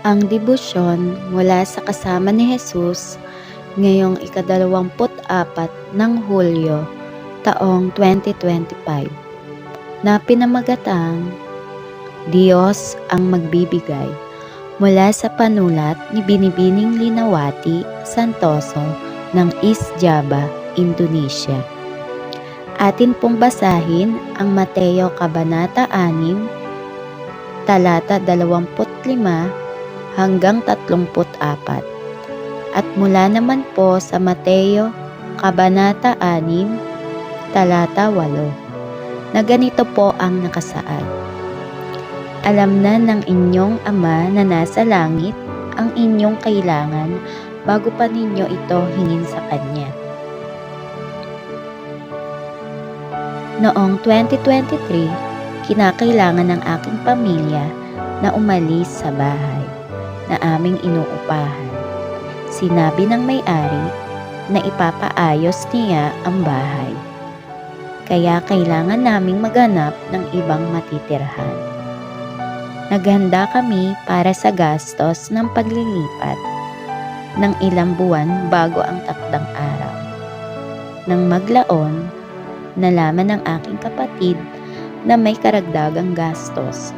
Ang debosyon mula sa kasama ni Jesus ngayong ika-24 ng Hulyo, taong 2025, na pinamagatang Diyos ang Magbibigay, mula sa panulat ni Binibining Linawati Santoso ng East Java, Indonesia. Atin pong basahin ang Mateo Kabanata 6, talata 25 hanggang 34. At mula naman po sa Mateo Kabanata 6, talata 8, na ganito po ang nakasaad. Alam na ng inyong Ama na nasa langit ang inyong kailangan bago pa ninyo ito hingin sa Kanya. Noong 2023, kinakailangan ng aking pamilya na umalis sa bahay na aming inuupahan. Sinabi ng may-ari na ipapaayos niya ang bahay, kaya kailangan naming maghanap ng ibang matitirhan. Naghanda kami para sa gastos ng paglilipat ng ilang buwan bago ang takdang araw. Nang maglaon, nalaman ng aking kapatid na may karagdagang gastos,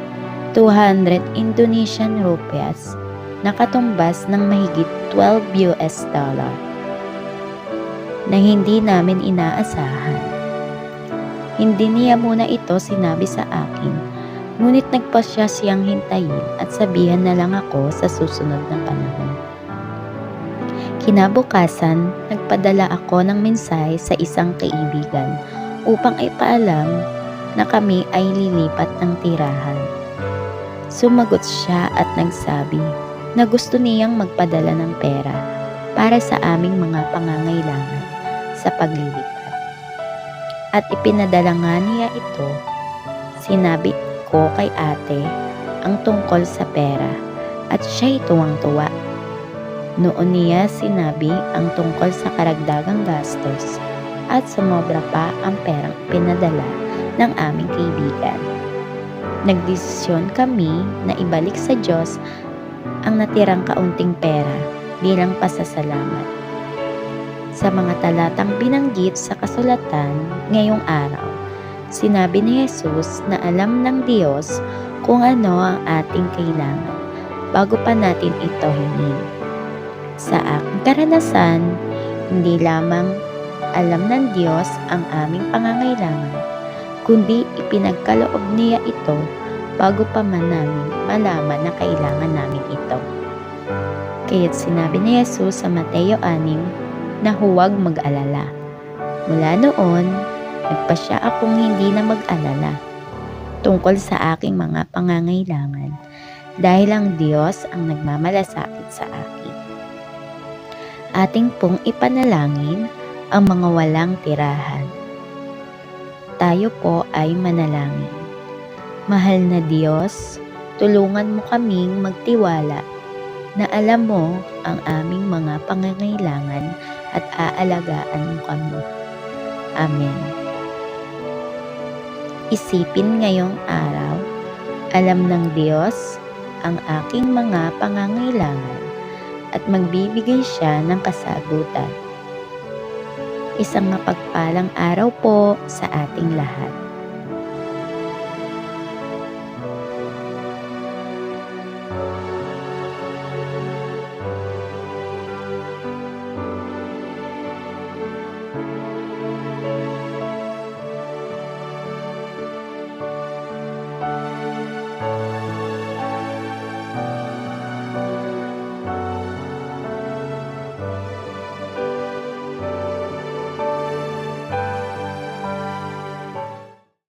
200 Indonesian rupias, na katumbas ng mahigit $12 na hindi namin inaasahan. Hindi niya muna ito sinabi sa akin, ngunit nagpasya siyang hintayin at sabihan na lang ako sa susunod na panahon. Kinabukasan, nagpadala ako ng mensahe sa isang kaibigan upang ipaalam na kami ay lilipat ng tirahan. Sumagot siya at nagsabi na gusto niyang magpadala ng pera para sa aming mga pangangailangan sa paglilipat. At ipinadala nga niya ito. Sinabi ko kay ate ang tungkol sa pera at siya'y tuwang-tuwa. Noon niya sinabi ang tungkol sa karagdagang gastos at sumobra pa ang perang pinadala ng aming kaibigan. Nagdesisyon kami na ibalik sa Diyos ang natirang kaunting pera bilang pasasalamat sa mga talatang binanggit sa kasulatan ngayong araw. Sinabi ni Jesus na alam ng Diyos kung ano ang ating kailangan bago pa natin ito hingin. Sa aking karanasan, hindi lamang alam ng Diyos ang aming pangangailangan, kundi ipinagkaloob niya ito bago pa man namin malaman na kailangan namin ito. Kaya't sinabi ni Jesus sa Mateo 6 na huwag mag-alala. Mula noon, nagpasya akong hindi na mag-alala tungkol sa aking mga pangangailangan dahil ang Diyos ang nagmamalasakit sa akin. Ating pong ipanalangin ang mga walang tirahan. Tayo po ay manalangin. Mahal na Diyos, tulungan mo kaming magtiwala na alam mo ang aming mga pangangailangan at aalagaan mo kami. Amen. Isipin ngayong araw, alam ng Diyos ang aking mga pangangailangan at magbibigay siya ng kasagutan. Isang mapagpalang araw po sa ating lahat.